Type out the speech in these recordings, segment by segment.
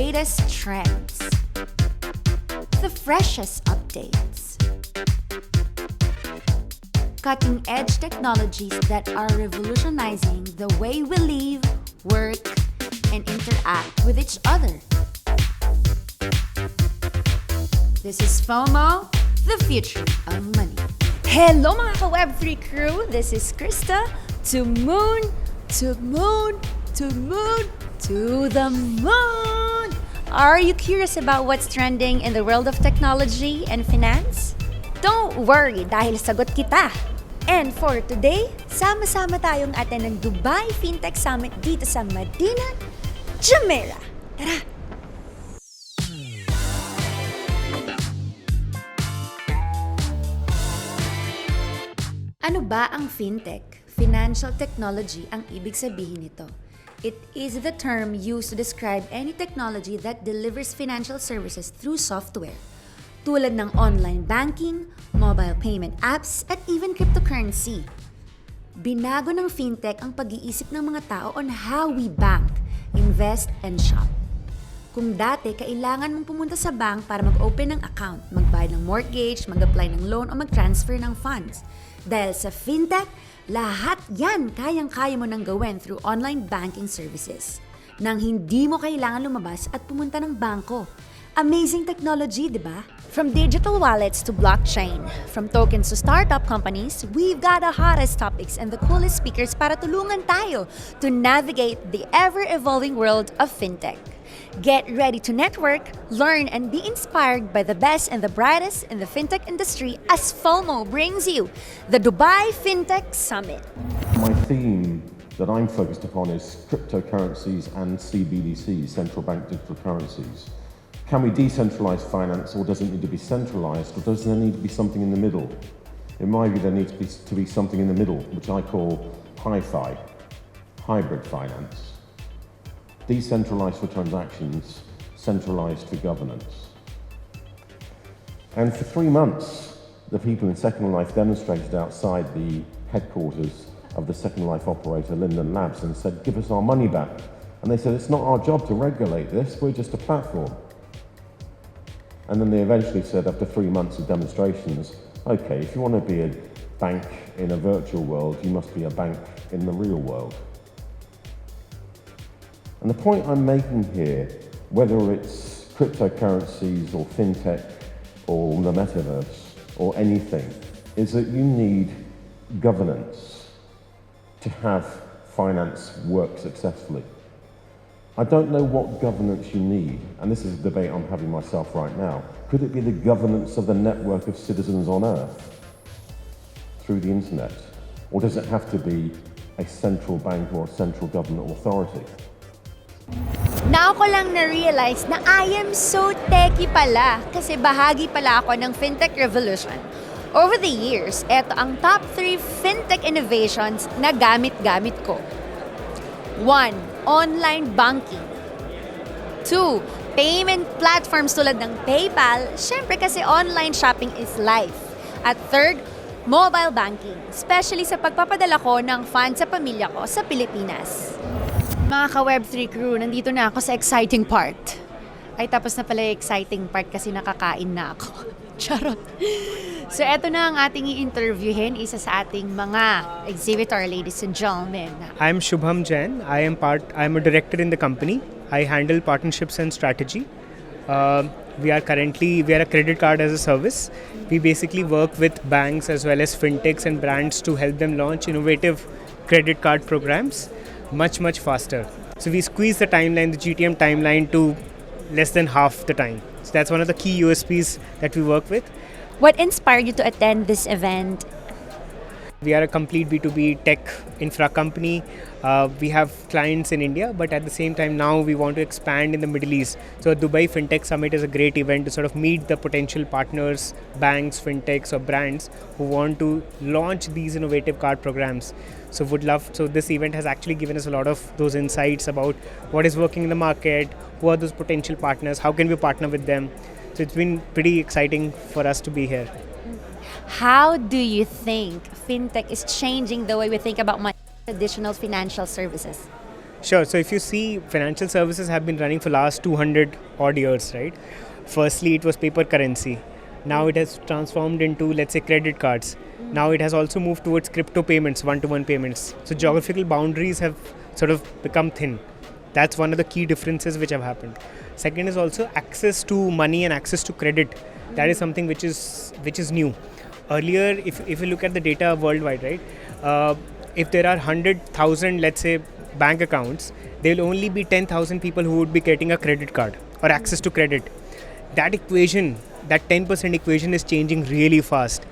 latest trends, the freshest updates, cutting-edge technologies that are revolutionizing the way we live, work, and interact with each other. This is FOMO, the future of money. Hello mga ka-Web3 crew! This is Krista. To moon, to moon, to moon, to the moon! Are you curious about what's trending in the world of technology and finance? Don't worry dahil sagot kita! And for today, sama-sama tayong attend ng Dubai FinTech Summit dito sa Medina, Jumeirah. Tara! Ano ba ang FinTech? Financial technology ang ibig sabihin nito. It is the term used to describe any technology that delivers financial services through software, tulad ng online banking, mobile payment apps, at even cryptocurrency. Binago ng FinTech ang pag-iisip ng mga tao on how we bank, invest, and shop. Kung dati, kailangan mong pumunta sa bank para mag-open ng account, magbayad ng mortgage, mag-apply ng loan, o mag-transfer ng funds. Dahil sa FinTech, lahat yan kayang-kaya mo nang gawin through online banking services nang hindi mo kailangan lumabas at pumunta ng bangko. Amazing technology, di ba? From digital wallets to blockchain, from tokens to startup companies, we've got the hottest topics and the coolest speakers para tulungan tayo to navigate the ever-evolving world of FinTech. Get ready to network, learn, and be inspired by the best and the brightest in the FinTech industry as FOMO brings you the Dubai FinTech Summit. My theme that I'm focused upon is cryptocurrencies and CBDCs, central bank digital currencies. Can we decentralize finance, or does it need to be centralized, or does there need to be something in the middle? In my view, there needs to be something in the middle, which I call hi-fi, hybrid finance. Decentralized for transactions, centralized for governance. And for 3 months, the people in Second Life demonstrated outside the headquarters of the Second Life operator, Linden Labs, and said, give us our money back. And they said, it's not our job to regulate this, we're just a platform. And then they eventually said, after 3 months of demonstrations, okay, if you want to be a bank in a virtual world, you must be a bank in the real world. And the point I'm making here, whether it's cryptocurrencies or FinTech or the metaverse or anything, is that you need governance to have finance work successfully. I don't know what governance you need, and this is a debate I'm having myself right now. Could it be the governance of the network of citizens on Earth through the internet? Or does it have to be a central bank or a central government authority? Now ko lang na-realize na I am so techy pala kasi bahagi pala ako ng FinTech revolution. Over the years, eto ang top 3 FinTech innovations na gamit-gamit ko. 1. Online banking. 2. Payment platforms tulad ng PayPal, syempre kasi online shopping is life. At 3. Mobile banking, especially sa pagpapadala ko ng funds sa pamilya ko sa Pilipinas. Mga ka-Web3 crew, nandito na ako sa exciting part. Ay, tapos na pala yung exciting part kasi nakakain na ako. Charot. So, eto na ang ating i-interviewin, isa sa ating mga exhibitor, ladies and gentlemen. I'm Shubham Jain. I'm a director in the company. I handle partnerships and strategy. We are a credit card as a service. We basically work with banks as well as fintechs and brands to help them launch innovative credit card programs much faster. So we squeeze the GTM timeline to less than half the time. So that's one of the key USPs that we work with. What inspired you to attend this event? We are a complete B2B tech infra company. We have clients in India, but at the same time now we want to expand in the Middle East. So Dubai FinTech Summit is a great event to sort of meet the potential partners, banks, fintechs or brands who want to launch these innovative card programs. So this event has actually given us a lot of those insights about what is working in the market, who are those potential partners, how can we partner with them. So it's been pretty exciting for us to be here. How do you think FinTech is changing the way we think about money, traditional financial services? Sure. So if you see, financial services have been running for last 200 odd years, right? Firstly, it was paper currency. Now it has transformed into, let's say, credit cards. Now it has also moved towards crypto payments, one-to-one payments. So geographical boundaries have sort of become thin. That's one of the key differences which have happened. Second is also access to money and access to credit. That is something which is new. Earlier, if you look at the data worldwide, right? If there are 100,000, let's say, bank accounts, there will only be 10,000 people who would be getting a credit card or access to credit. That equation, that 10% equation is changing really fast.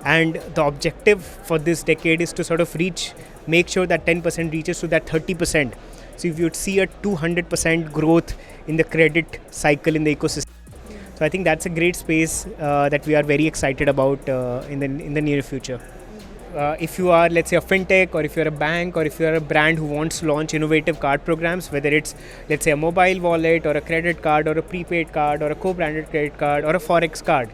And the objective for this decade is to sort of make sure that 10% reaches to that 30%. So if you'd see a 200% growth in the credit cycle in the ecosystem. So I think that's a great space that we are very excited about in the near future. If you are, let's say, a fintech, or if you're a bank, or if you're a brand who wants to launch innovative card programs, whether it's, let's say, a mobile wallet or a credit card or a prepaid card or a co-branded credit card or a forex card,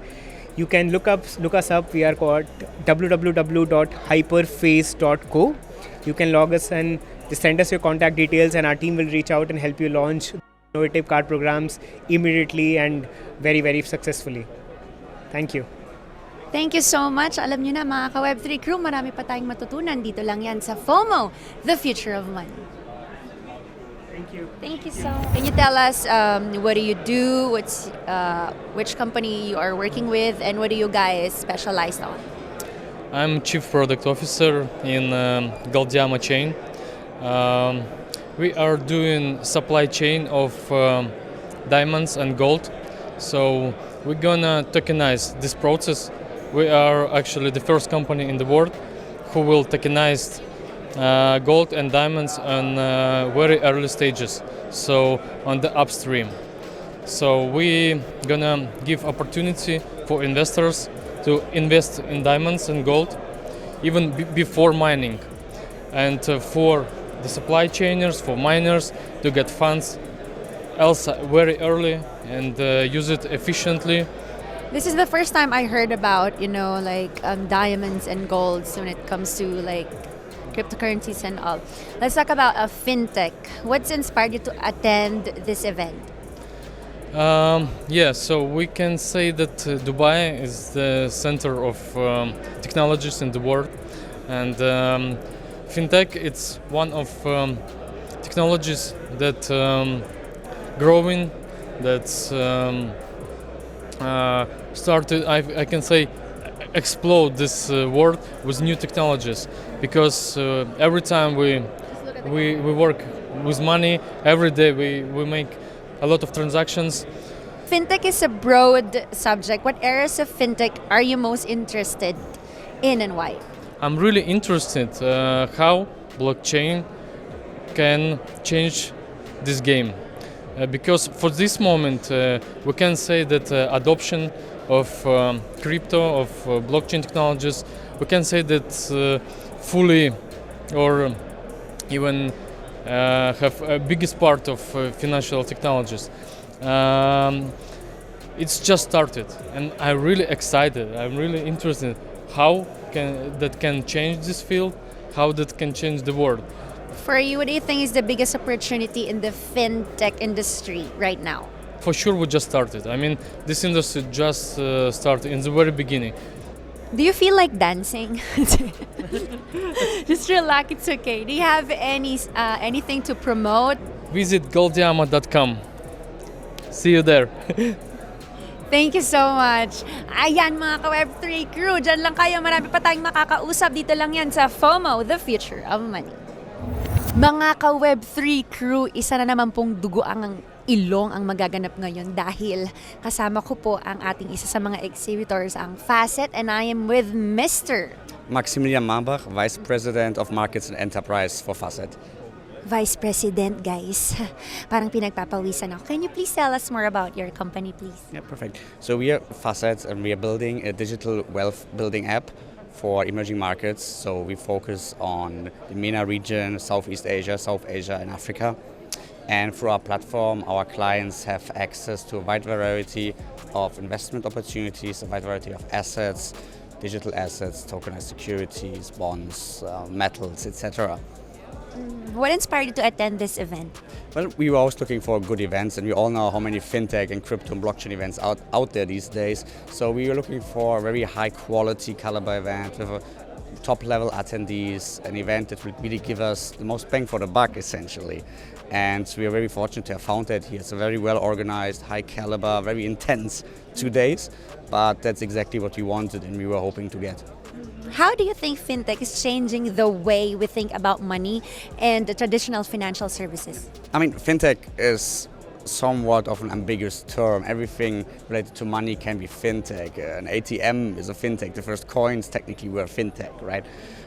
you can look us up. We are called www.hyperface.co. You can log us and just send us your contact details, and our team will reach out and help you launch innovative card programs immediately and very, very successfully. Thank you. Thank you so much. Alam nyo na mga ka-Web3 crew, marami pa tayong matutunan. Dito lang yan sa FOMO, the future of money. Thank you. Thank you so much. Can you tell us what do you do, which company you are working with, and what do you guys specialize on? I'm Chief Product Officer in Galdiama chain. We are doing supply chain of diamonds and gold. So we're gonna tokenize this process. We are actually the first company in the world who will tokenize gold and diamonds on very early stages, so on the upstream. So we gonna give opportunity for investors to invest in diamonds and gold even before mining, and for the supply chainers, for miners to get funds also very early and use it efficiently. This is the first time I heard about, diamonds and golds when it comes to cryptocurrencies and all. Let's talk about a fintech. What's inspired you to attend this event? So we can say that Dubai is the center of technologies in the world, and fintech it's one of technologies that growing, that's started, I can say, explode this world with new technologies, because every time we work with money, every day we make a lot of transactions. Fintech is a broad subject. What areas of fintech are you most interested in, and why? I'm really interested how blockchain can change this game. Because for this moment, we can say that adoption of crypto, of blockchain technologies, we can say that fully or even have a biggest part of financial technologies. It's just started, and I'm really excited. I'm really interested how that can change this field, how that can change the world. For you, what do you think is the biggest opportunity in the fintech industry right now? For sure, we just started. I mean, this industry just started in the very beginning. Do you feel like dancing? Just relax, it's okay. Do you have anything to promote? Visit goldiama.com. See you there. Thank you so much. Ayan mga ka-Web3 crew, dyan lang kayo. Marami pa tayong makakausap. Dito lang yan sa FOMO, the future of money. Mga ka-Web3 crew, isa na naman pong dugo ang ilong ang magaganap ngayon dahil kasama ko po ang ating isa sa mga exhibitors, ang Facet, and I am with Mr. Maximilian Mambach, Vice President of Markets and Enterprise for Facet. Vice President, guys. Parang pinagpapawisan ako. Can you please tell us more about your company, please? Yeah, perfect. So we are Facet, and we are building a digital wealth building app for emerging markets. So we focus on the MENA region, Southeast Asia, South Asia, and Africa. And through our platform, our clients have access to a wide variety of investment opportunities, a wide variety of assets, digital assets, tokenized securities, bonds, metals, etc. What inspired you to attend this event? Well, we were always looking for good events, and we all know how many fintech and crypto and blockchain events out there these days. So we were looking for a very high quality caliber event with a top level attendees, an event that would really give us the most bang for the buck, essentially. And we are very fortunate to have found that here. It's a very well organized, high caliber, very intense 2 days, but that's exactly what we wanted and we were hoping to get. How do you think fintech is changing the way we think about money and the traditional financial services? I mean, fintech is somewhat of an ambiguous term. Everything related to money can be fintech. An ATM is a fintech. The first coins technically were fintech, right?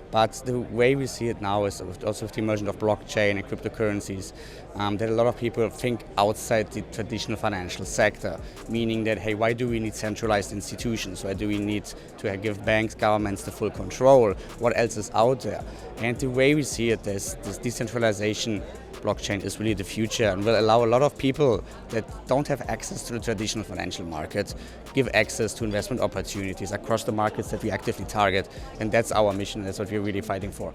But the way we see it now is also with the emergence of blockchain and cryptocurrencies, that a lot of people think outside the traditional financial sector, meaning that, hey, why do we need centralized institutions? Why do we need to give banks, governments the full control? What else is out there? And the way we see it, this decentralization, blockchain is really the future and will allow a lot of people that don't have access to the traditional financial markets give access to investment opportunities across the markets that we actively target. And that's our mission. That's what we're really fighting for.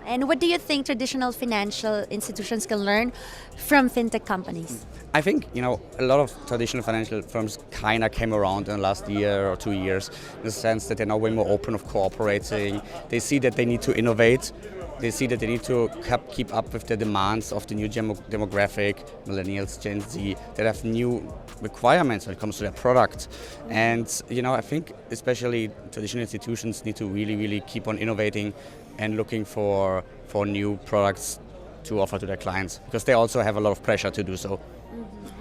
And what do you think traditional financial institutions can learn from fintech companies? I think, a lot of traditional financial firms kind of came around in the last year or 2 years in the sense that they're now way more open of cooperating. They see that they need to innovate. They see that they need to keep up with the demands of the new demographic, millennials, Gen Z, that have new requirements when it comes to their product. And, I think especially traditional institutions need to really, really keep on innovating and looking for new products to offer to their clients because they also have a lot of pressure to do so.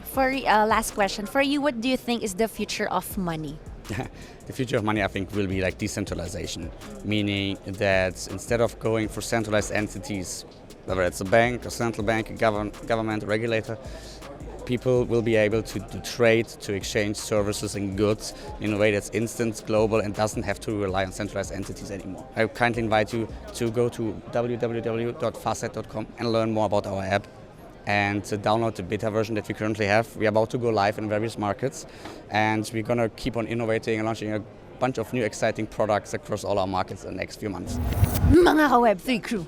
For last question, for you, what do you think is the future of money? The future of money, I think, will be like decentralization, meaning that instead of going for centralized entities, whether it's a bank, a central bank, a government, a regulator, people will be able to trade, to exchange services and goods in a way that's instant, global, and doesn't have to rely on centralized entities anymore. I kindly invite you to go to www.facet.com and learn more about our app and to download the beta version that we currently have. We're about to go live in various markets, and we're going to keep on innovating and launching a bunch of new exciting products across all our markets in the next few months. Mga ka-Web3 crew,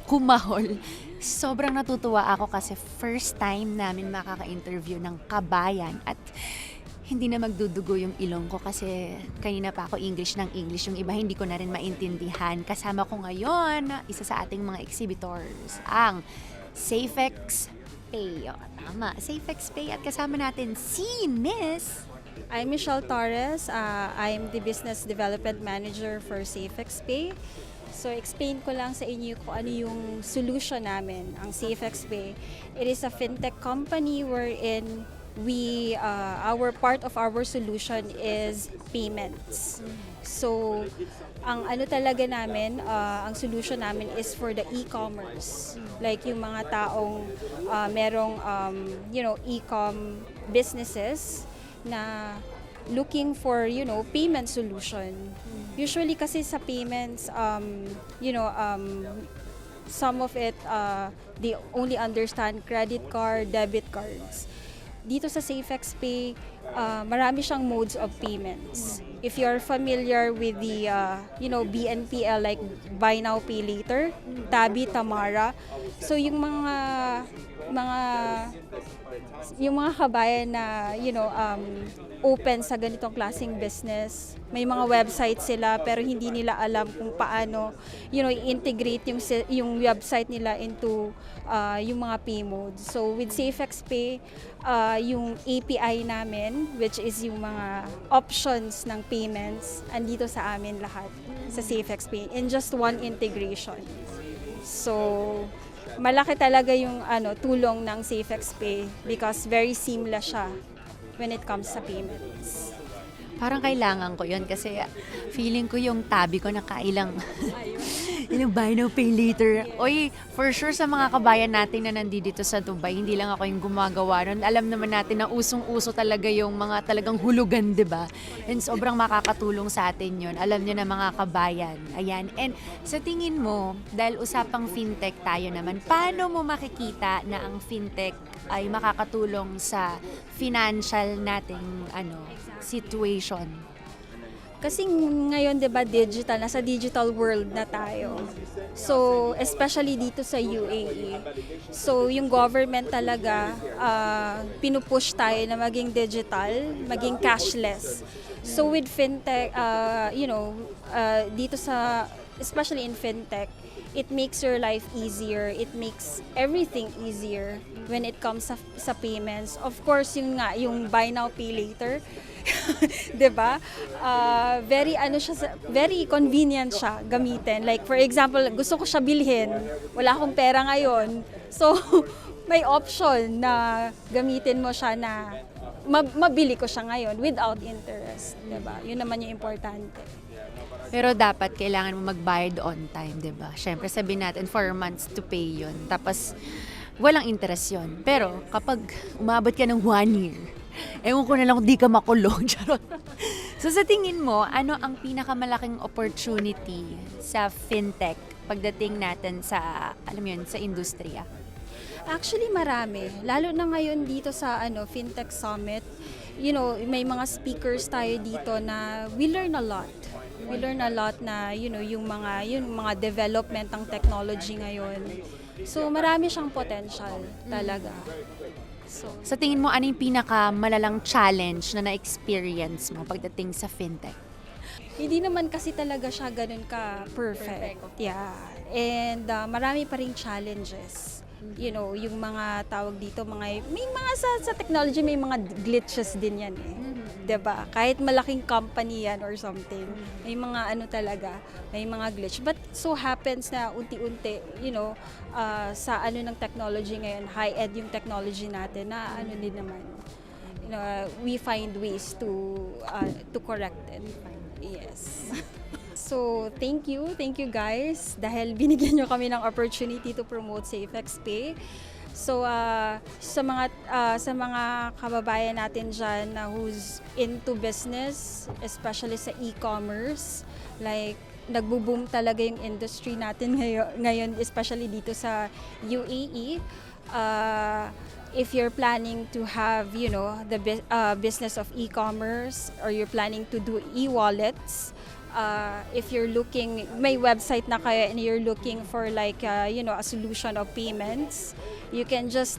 kumahol. Sobrang natutuwa ako kasi first time namin makaka-interview ng kabayan at hindi na magdudugo yung ilong ko kasi kanina pa ako English ng English. Yung iba hindi ko na rin maintindihan. Kasama ko ngayon, isa sa ating mga exhibitors, ang FINTECH Pay. O, tama, FINTECH Pay. At kasama natin si Miss... I'm Michelle Torres. I'm the Business Development Manager for FINTECH Pay. So, explain ko lang sa inyo kung ano yung solution namin, ang FINTECH Pay. It is a fintech company wherein our part of our solution is payments. So, ang ano talaga namin, ang solution namin is for the e-commerce. Like yung mga taong merong e-com businesses na looking for, payment solution. Usually kasi sa payments, some of it, they only understand credit card, debit cards. Dito sa FINTECH Pay, marami siyang modes of payments. If you're familiar with the, BNPL, like Buy Now, Pay Later, Tabi, Tamara. So yung mga kabayan na, open sa ganitong klaseng business, may mga website sila pero hindi nila alam kung paano, i-integrate yung website nila into yung mga pay modes. So with FINTECH Pay, yung API namin, which is yung mga options ng payments, andito sa amin lahat sa FINTECH Pay in just one integration. So malaki talaga yung tulong ng FINTECH Pay because very seamless siya when it comes sa payments. Parang kailangan ko yun kasi feeling ko yung tabi ko nakailang yung buy now pay later. Oy, for sure sa mga kabayan natin na nandito sa Dubai, hindi lang ako yung gumagawa nun. Alam naman natin na usong-uso talaga yung mga talagang hulugan, di ba? And sobrang makakatulong sa atin yun. Alam nyo na mga kabayan. Ayan. And sa tingin mo, dahil usapang fintech tayo naman, paano mo makikita na ang fintech ay makakatulong sa financial nating situation? Kasi ngayon, 'di ba, digital, nasa digital world na tayo. So, especially dito sa UAE. So, yung government talaga pinupush tayo na maging digital, maging cashless. So, with fintech, dito sa especially in fintech, it makes your life easier. It makes everything easier when it comes sa payments. Of course, yung buy now, pay later. 'Di ba? Very convenient siya gamitin. Like for example, gusto ko siya bilhin, wala akong pera ngayon. So may option na gamitin mo siya na mabili ko siya ngayon without interest, 'di ba? Yun naman yung importante. Pero dapat kailangan mo magbayad on time, 'di ba? Syempre sabihin natin 4 months to pay 'yun. Tapos walang interest 'yun. Pero kapag umabot ka ng 1 year, ewan ko na lang kung di ka makulong. Charot. So sa tingin mo, ano ang pinakamalaking opportunity sa fintech pagdating natin sa, alam mo yun, sa industriya? Actually, marami. Lalo na ngayon dito sa FinTech Summit, may mga speakers tayo dito na we learn a lot. We learn a lot na, yung mga development ng technology ngayon. So, marami siyang potential talaga. So, sa tingin mo, ano yung pinakamalalang challenge na na-experience mo pagdating sa fintech? Hindi naman kasi talaga siya ganun ka-perfect. Yeah. And marami pa ring challenges. Yung mga tawag dito, may mga sa technology, may mga glitches din yan eh. 'Di ba? Kahit malaking company yan or something, may mga may mga glitch. But so happens na unti-unti, sa ng technology ngayon, high-end yung technology natin na din naman. We find ways to correct it. Yes. So, thank you guys dahil binigyan nyo kami ng opportunity to promote SafeXPay. So, sa mga kababayan natin dyan na who's into business, especially sa e-commerce, like nagbo-boom talaga yung industry natin ngayon especially dito sa UAE. If you're planning to have, the business of e-commerce, or you're planning to do e-wallets, if you're looking, may website na kayo and you're looking for like, a solution of payments, you can just,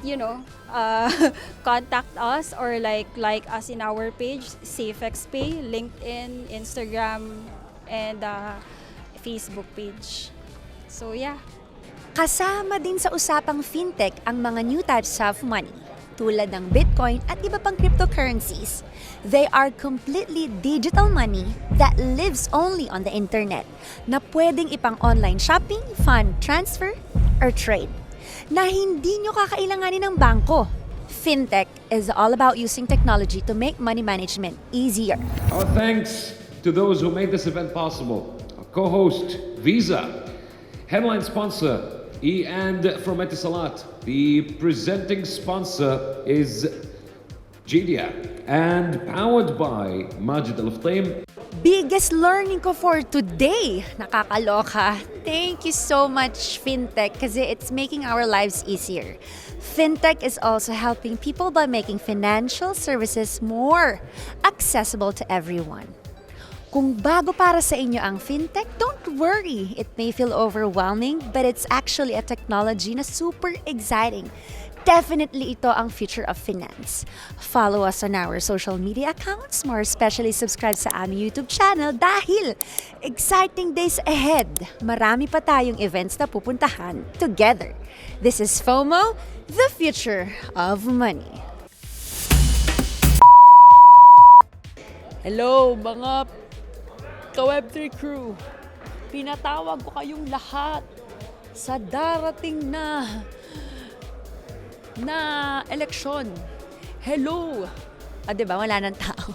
contact us or like us in our page, SafeXPay, LinkedIn, Instagram, and Facebook page. So, yeah. Kasama din sa usapang fintech ang mga new types of money, tulad ng Bitcoin at iba pang cryptocurrencies. They are completely digital money that lives only on the internet, na pwedeng ipang online shopping, fund transfer, or trade, na hindi nyo kakailanganin ng bangko. Fintech is all about using technology to make money management easier. Our thanks to those who made this event possible. Our co-host, Visa. Headline sponsor, and from Etisalat. The presenting sponsor is Jidia, and powered by Majid Al-Ftaim. Biggest learning ko for today. Nakakaloka. Thank you so much, Fintech, kasi it's making our lives easier. Fintech is also helping people by making financial services more accessible to everyone. Kung bago para sa inyo ang fintech, don't worry. It may feel overwhelming, but it's actually a technology na super exciting. Definitely ito ang future of finance. Follow us on our social media accounts, more especially subscribe sa aming YouTube channel dahil exciting days ahead. Marami pa tayong events na pupuntahan together. This is FOMO, the future of money. Hello mga ka-Web3 crew, pinatawag ko kayong lahat sa darating na eleksyon. Hello! Diba? Wala ng tao.